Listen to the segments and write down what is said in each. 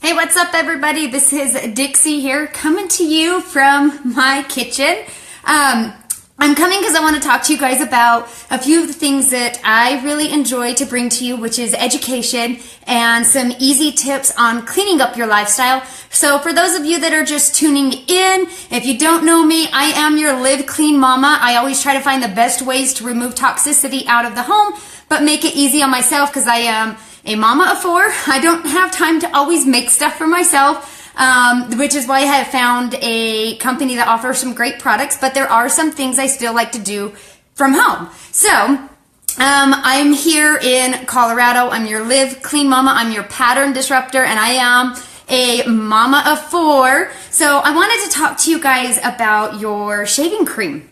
Hey, what's up everybody? This is Dixie here coming to you from my kitchen. I'm coming because I want to talk to you guys about a few of the things that I really enjoy to bring to you, which is education and some easy tips on cleaning up your lifestyle. So for those of you that are just tuning in, if you don't know me, I am your Live Clean Mama. I always try to find the best ways to remove toxicity out of the home, but make it easy on myself because I am a mama of four. I don't have time to always make stuff for myself. Which is why I have found a company that offers some great products, but there are some things I still like to do from home. So, I'm here in Colorado. I'm your Live Clean Mama. I'm your pattern disruptor, and I am a mama of four. So I wanted to talk to you guys about your shaving cream.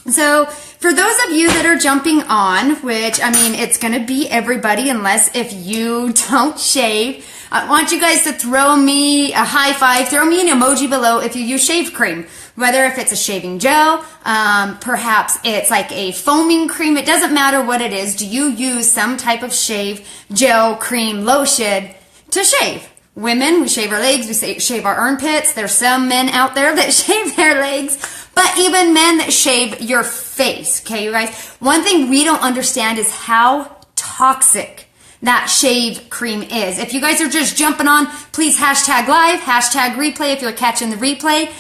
So for those of you that are jumping on, which, I mean, it's going to be everybody unless if you don't shave, I want you guys to throw me a high five, throw me an emoji below if you use shave cream, whether if it's a shaving gel, perhaps it's like a foaming cream. It doesn't matter what it is. Do you use some type of shave gel, cream, lotion to shave? Women, we shave our legs, we shave our armpits. There's some men out there that shave their legs, but even men that shave your face. Okay, you guys, one thing we don't understand is how toxic that shave cream is. If you guys are just jumping on, please hashtag live, hashtag replay if you're catching the replay.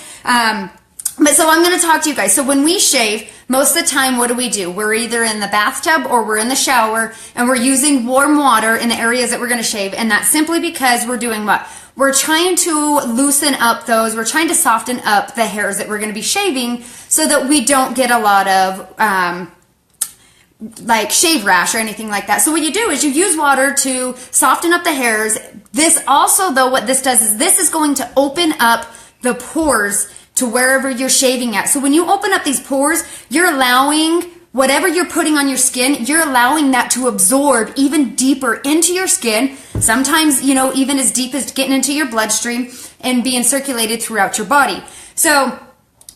But so I'm going to talk to you guys. So when we shave, most of the time, what do? We're either in the bathtub or we're in the shower, and we're using warm water in the areas that we're going to shave. And that's simply because we're doing what? We're trying to loosen up those, we're trying to soften up the hairs that we're going to be shaving so that we don't get a lot of like shave rash or anything like that. So what you do is you use water to soften up the hairs. This also, though, what this does is this is going to open up the pores to wherever you're shaving at. So when you open up these pores, you're allowing whatever you're putting on your skin, you're allowing that to absorb even deeper into your skin. Sometimes, you know, even as deep as getting into your bloodstream and being circulated throughout your body. So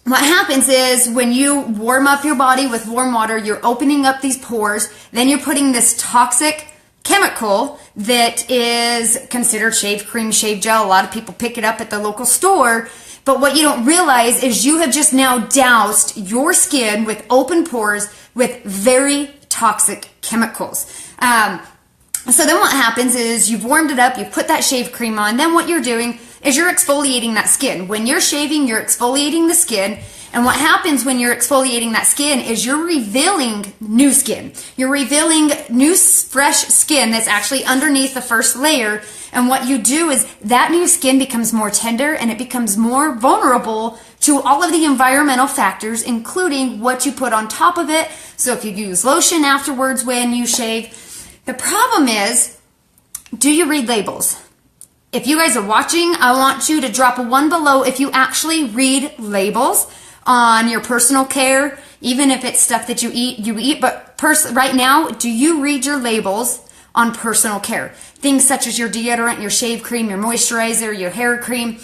what happens is when you warm up your body with warm water, you're opening up these pores, then you're putting this toxic chemical that is considered shave cream, shave gel. A lot of people pick it up at the local store. But what you don't realize is you have just now doused your skin with open pores with very toxic chemicals. So then what happens is you've warmed it up, you put that shave cream on, then what you're doing is you're exfoliating that skin. When you're shaving, you're exfoliating the skin. And what happens when you're exfoliating that skin is you're revealing new skin. You're revealing new, fresh skin that's actually underneath the first layer. And what you do is that new skin becomes more tender and it becomes more vulnerable to all of the environmental factors, including what you put on top of it. So if you use lotion afterwards when you shave, the problem is, do you read labels? If you guys are watching, I want you to drop a 1 below if you actually read labels on your personal care, even if it's stuff that you eat. But right now, do you read your labels on personal care? Things such as your deodorant, your shave cream, your moisturizer, your hair cream.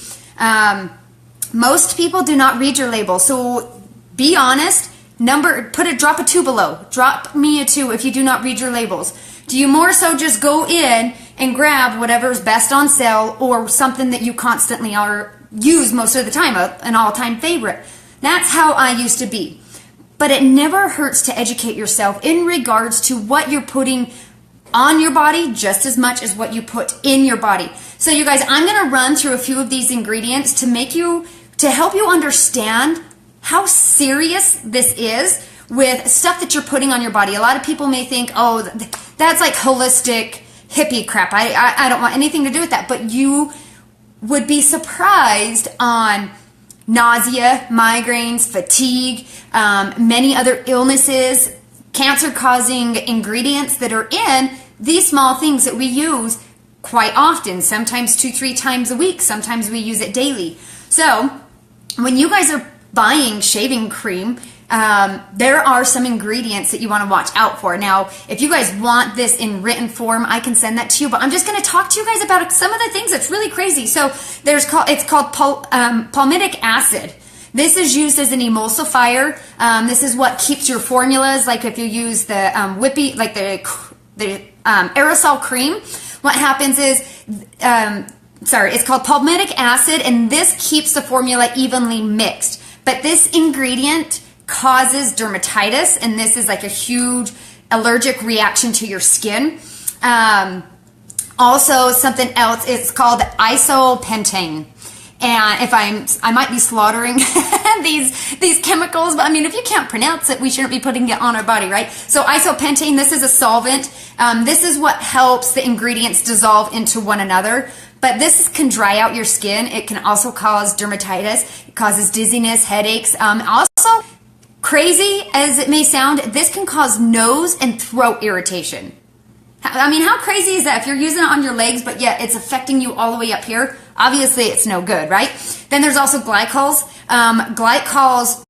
Most people do not read your labels. So be honest. Drop a 2 below. Drop me a 2 if you do not read your labels. Do you more so just go in and grab whatever's best on sale or something that you constantly use most of the time, an all-time favorite? That's how I used to be. But it never hurts to educate yourself in regards to what you're putting on your body just as much as what you put in your body. So you guys, I'm going to run through a few of these ingredients to help you understand how serious this is with stuff that you're putting on your body. A lot of people may think, oh, that's like holistic hippie crap. I don't want anything to do with that. But you would be surprised on nausea, migraines, fatigue, many other illnesses, cancer-causing ingredients that are in these small things that we use quite often, sometimes 2-3 times a week. Sometimes we use it daily. So when you guys are buying shaving cream, there are some ingredients that you want to watch out for. Now, if you guys want this in written form, I can send that to you, but I'm just going to talk to you guys about some of the things that's really crazy. So it's called palmitic acid. This is used as an emulsifier. This is what keeps your formulas, like if you use the whippy, like the aerosol cream, what happens is it's called palmitic acid, and this keeps the formula evenly mixed. But this ingredient causes dermatitis, and this is like a huge allergic reaction to your skin. Also, something else, it's called isopentane. And I might be slaughtering these chemicals, but I mean, if you can't pronounce it, we shouldn't be putting it on our body, right? So isopentane, this is a solvent. This is what helps the ingredients dissolve into one another. But this can dry out your skin. It can also cause dermatitis. It causes dizziness, headaches. Also, crazy as it may sound, this can cause nose and throat irritation. I mean, how crazy is that? If you're using it on your legs, but yet it's affecting you all the way up here, obviously it's no good, right? Then there's also glycols. Glycols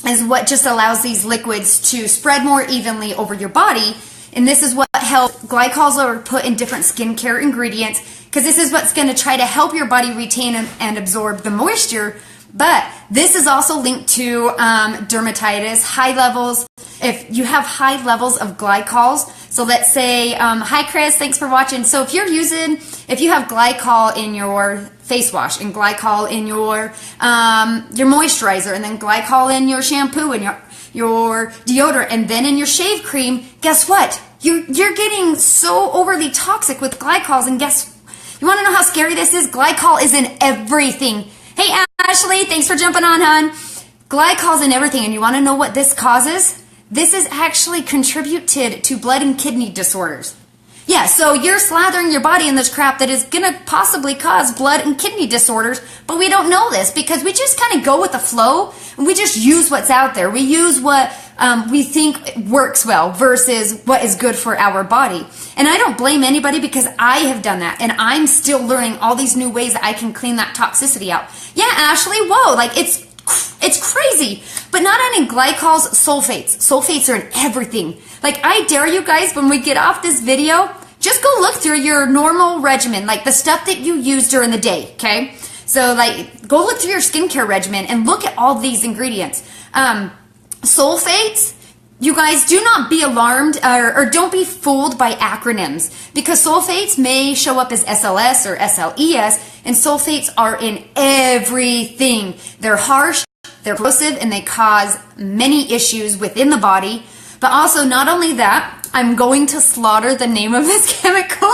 is what just allows these liquids to spread more evenly over your body. And this is what helps. Glycols are put in different skincare ingredients because this is what's going to try to help your body retain and absorb the moisture. But this is also linked to dermatitis, high levels. If you have high levels of glycols, so let's say, hi Chris, thanks for watching. So if you have glycol in your face wash and glycol in your moisturizer and then glycol in your shampoo and your deodorant and then in your shave cream, guess what? You're getting so overly toxic with glycols, and you want to know how scary this is? Glycol is in everything. Hey Ashley, thanks for jumping on, hon. Glycol's in everything, and you want to know what this causes? This is actually contributed to blood and kidney disorders. Yeah, so you're slathering your body in this crap that is going to possibly cause blood and kidney disorders, but we don't know this because we just kind of go with the flow, and we just use what's out there. We use what we think works well versus what is good for our body. And I don't blame anybody because I have done that, and I'm still learning all these new ways that I can clean that toxicity out. Yeah, Ashley, whoa, like it's crazy. But not only glycols, sulfates. Sulfates are in everything. Like, I dare you guys, when we get off this video, just go look through your normal regimen, like the stuff that you use during the day, okay? So, like, go look through your skincare regimen and look at all these ingredients. Sulfates, you guys, do not be alarmed or don't be fooled by acronyms, because sulfates may show up as SLS or SLES, and sulfates are in everything. They're harsh, they're corrosive, and they cause many issues within the body. But also, not only that, I'm going to slaughter the name of this chemical.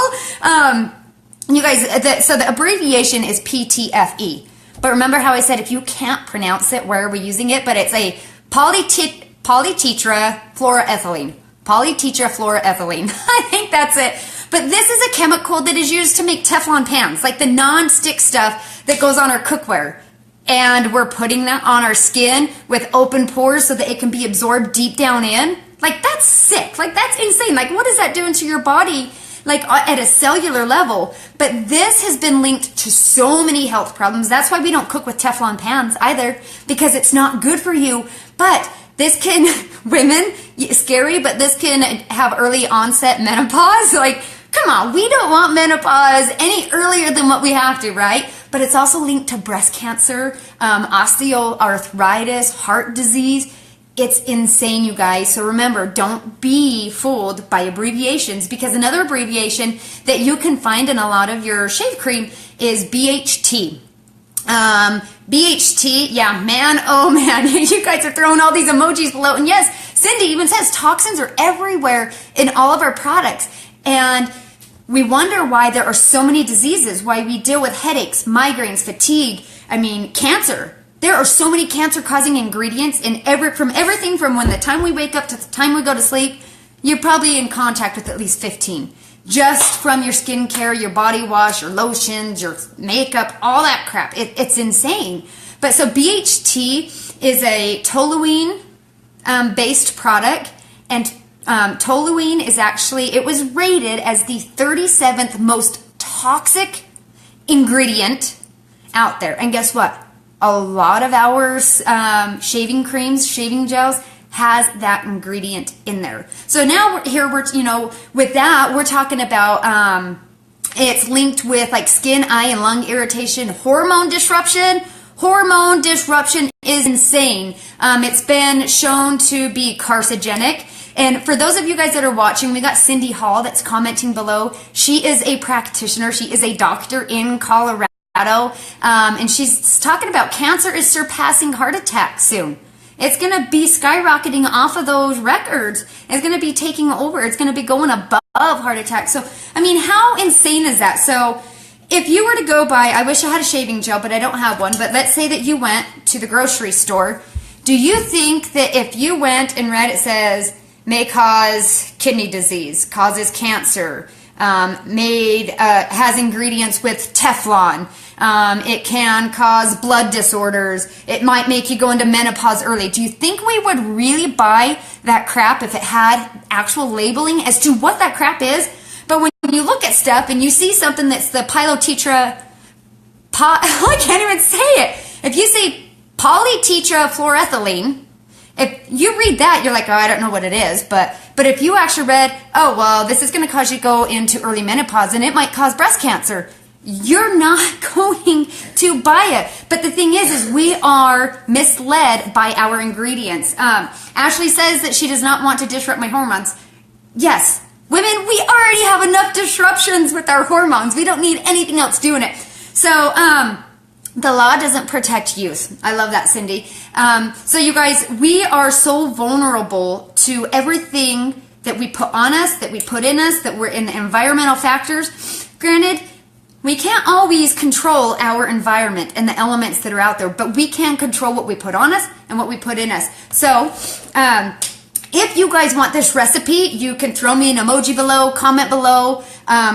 You guys, so the abbreviation is PTFE. But remember how I said if you can't pronounce it, where are we using it? But it's a polytetrafluoroethylene. Polytetrafluoroethylene. I think that's it. But this is a chemical that is used to make Teflon pans, like the non-stick stuff that goes on our cookware. And we're putting that on our skin with open pores so that it can be absorbed deep down in. Like, that's sick. Like, that's insane. Like, what is that doing to your body, like, at a cellular level? But this has been linked to so many health problems. That's why we don't cook with Teflon pans either, because it's not good for you. But this can, women, scary, but this can have early onset menopause. Like, come on, we don't want menopause any earlier than what we have to, right? But it's also linked to breast cancer, osteoarthritis, heart disease. It's insane, you guys. So remember, don't be fooled by abbreviations, because another abbreviation that you can find in a lot of your shave cream is BHT. BHT, yeah, man, oh man, you guys are throwing all these emojis below. And yes, Cindy even says toxins are everywhere in all of our products. And we wonder why there are so many diseases, why we deal with headaches, migraines, fatigue, cancer. There are so many cancer-causing ingredients in from everything from when the time we wake up to the time we go to sleep. You're probably in contact with at least 15. Just from your skincare, your body wash, your lotions, your makeup, all that crap. It's insane. But so BHT is a toluene based product, and toluene is actually, it was rated as the 37th most toxic ingredient out there. And guess what? A lot of our shaving creams, shaving gels has that ingredient in there. So now with that, we're talking about it's linked with like skin, eye, and lung irritation, hormone disruption. Hormone disruption is insane. It's been shown to be carcinogenic. And for those of you guys that are watching, we got Cindy Hall that's commenting below. She is a practitioner. She is a doctor in Colorado. And she's talking about cancer is surpassing heart attack soon. It's going to be skyrocketing off of those records. It's going to be taking over. It's going to be going above heart attack. So, I mean, how insane is that? So, if you were to go buy, I wish I had a shaving gel, but I don't have one. But let's say that you went to the grocery store. Do you think that if you went and read it says, may cause kidney disease, causes cancer, has ingredients with Teflon, it can cause blood disorders, it might make you go into menopause early. Do you think we would really buy that crap if it had actual labeling as to what that crap is? But when you look at stuff and you see something that's the pilotetra, I can't even say it. If you say polytetrafluoroethylene, if you read that, you're like, oh, I don't know what it is. But if you actually read, oh, well, this is going to cause you to go into early menopause and it might cause breast cancer, you're not going to buy it. But the thing is we are misled by our ingredients. Ashley says that she does not want to disrupt my hormones. Yes, women, we already have enough disruptions with our hormones. We don't need anything else doing it. So, the law doesn't protect youth. I love that, Cindy. So you guys, we are so vulnerable to everything that we put on us, that we put in us, that we're in the environmental factors. Granted, we can't always control our environment and the elements that are out there, but we can control what we put on us and what we put in us. So, if you guys want this recipe, you can throw me an emoji below, comment below,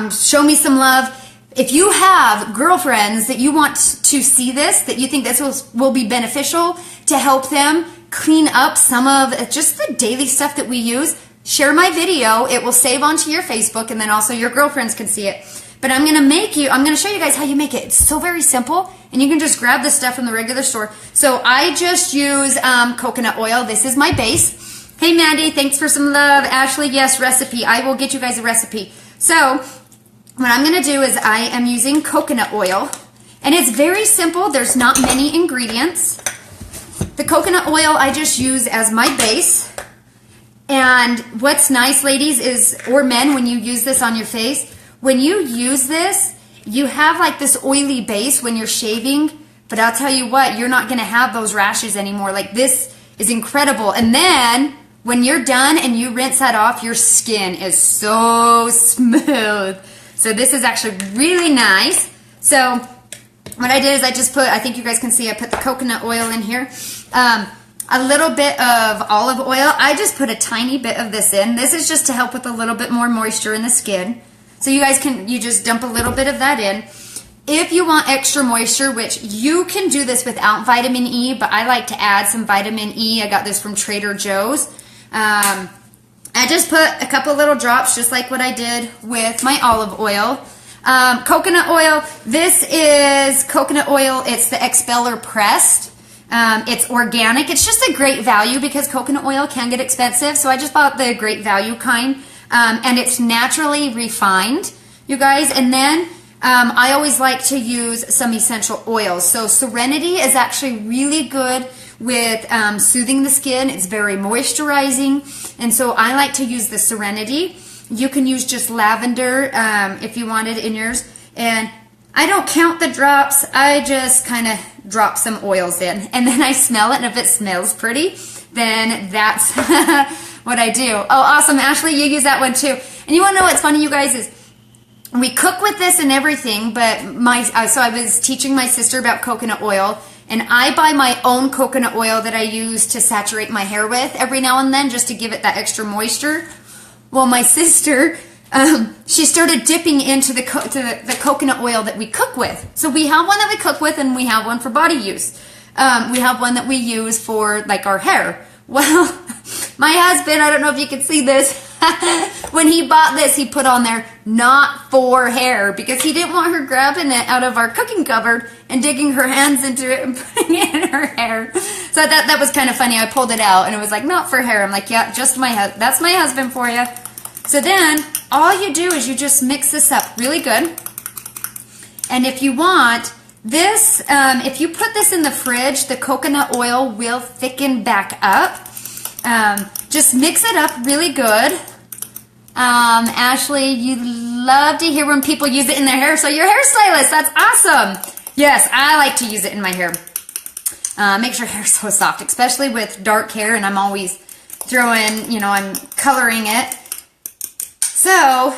show me some love. If you have girlfriends that you want to see this, that you think this will be beneficial to help them clean up some of just the daily stuff that we use, share my video. It will save onto your Facebook, and then also your girlfriends can see it. But I'm going to show you guys how you make it. It's so very simple, and you can just grab this stuff from the regular store. So I just use coconut oil. This is my base. Hey, Mandy, thanks for some love. Ashley, yes, recipe. I will get you guys a recipe. So what I'm going to do is I am using coconut oil, and it's very simple. There's not many ingredients. The coconut oil I just use as my base. And what's nice, ladies, is, or men, when you use this on your face, when you use this, you have like this oily base when you're shaving, but I'll tell you what, you're not going to have those rashes anymore. Like, this is incredible. And then when you're done and you rinse that off, your skin is so smooth. So this is actually really nice. So what I did is I just put, I think you guys can see, I put the coconut oil in here. A little bit of olive oil. I just put a tiny bit of this in. This is just to help with a little bit more moisture in the skin. So you guys can, you just dump a little bit of that in. If you want extra moisture, which you can do this without vitamin E, but I like to add some vitamin E. I got this from Trader Joe's. I just put a couple little drops, just like what I did with my olive oil. Coconut oil, this is coconut oil. It's the Expeller Pressed. It's organic. It's just a great value because coconut oil can get expensive. So I just bought the great value kind. And it's naturally refined, you guys. And then I always like to use some essential oils. So Serenity is actually really good with soothing the skin. It's very moisturizing. And so I like to use the Serenity. You can use just lavender if you wanted in yours. And I don't count the drops. I just kind of drop some oils in. And then I smell it. And if it smells pretty, then that's what I do. Oh, awesome. Ashley, you use that one too. And you want to know what's funny, you guys, is we cook with this and everything, but so I was teaching my sister about coconut oil, and I buy my own coconut oil that I use to saturate my hair with every now and then just to give it that extra moisture. Well, my sister, she started dipping into the coconut oil that we cook with. So we have one that we cook with, and we have one for body use. We have one that we use for like our hair. Well, my husband, I don't know if you can see this, when he bought this, he put on there, not for hair, because he didn't want her grabbing it out of our cooking cupboard and digging her hands into it and putting it in her hair. So that was kind of funny. I pulled it out, and it was like, not for hair. I'm like, yeah, just that's my husband for you. So then, all you do is you just mix this up really good. And if you want, this, if you put this in the fridge, the coconut oil will thicken back up. just mix it up really good. Ashley, you love to hear when people use it in their hair, so you're a hairstylist. That's awesome. Yes, I like to use it in my hair. Makes your hair so soft, especially with dark hair, and I'm always throwing, I'm coloring it. So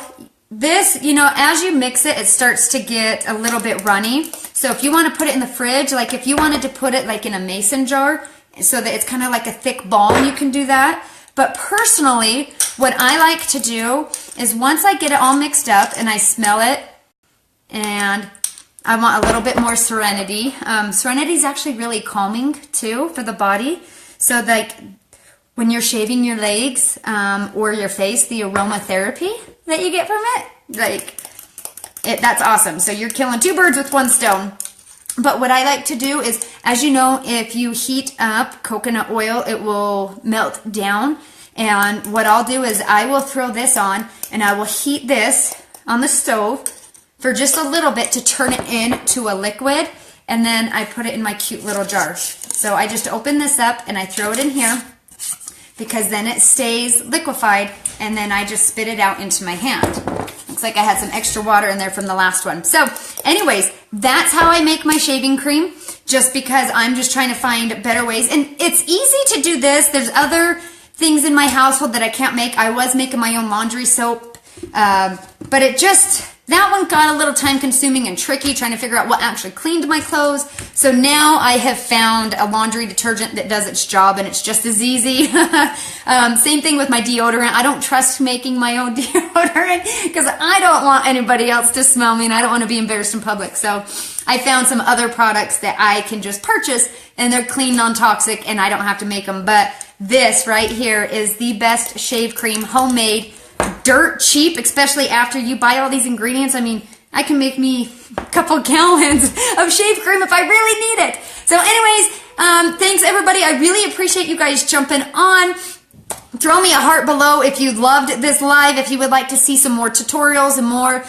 this, as you mix it, it starts to get a little bit runny. So if you want to put it in the fridge, like if you wanted to put it like in a mason jar so that it's kind of like a thick balm, you can do that. But personally, what I like to do is once I get it all mixed up and I smell it, and I want a little bit more Serenity. Serenity is actually really calming too for the body. So like when you're shaving your legs or your face, the aromatherapy that you get from it, that's awesome. So you're killing two birds with one stone. But what I like to do is, as you know, if you heat up coconut oil, it will melt down. And what I'll do is I will throw this on and I will heat this on the stove for just a little bit to turn it into a liquid. And then I put it in my cute little jars. So I just open this up and I throw it in here because then it stays liquefied, and then I just spit it out into my hand. Looks like I had some extra water in there from the last one. So anyways, that's how I make my shaving cream, just because I'm just trying to find better ways. And it's easy to do this. There's other things in my household that I can't make. I was making my own laundry soap, but that one got a little time consuming and tricky trying to figure out what actually cleaned my clothes. So now I have found a laundry detergent that does its job, and it's just as easy. Same thing with my deodorant. I don't trust making my own deodorant because I don't want anybody else to smell me and I don't want to be embarrassed in public. So I found some other products that I can just purchase, and they're clean, non-toxic, and I don't have to make them. But this right here is the best shave cream, homemade, dirt cheap, especially after you buy all these ingredients. I mean, I can make me a couple gallons of shave cream if I really need it. So anyways, thanks everybody. I really appreciate you guys jumping on. Throw me a heart below if you loved this live, if you would like to see some more tutorials and more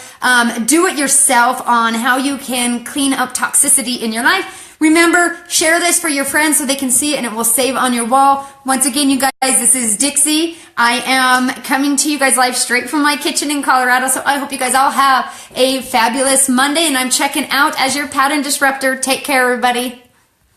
do it yourself on how you can clean up toxicity in your life. Remember, share this for your friends so they can see it and it will save on your wall. Once again, you guys, this is Dixie. I am coming to you guys live straight from my kitchen in Colorado, so I hope you guys all have a fabulous Monday, and I'm checking out as your pattern disruptor. Take care, everybody.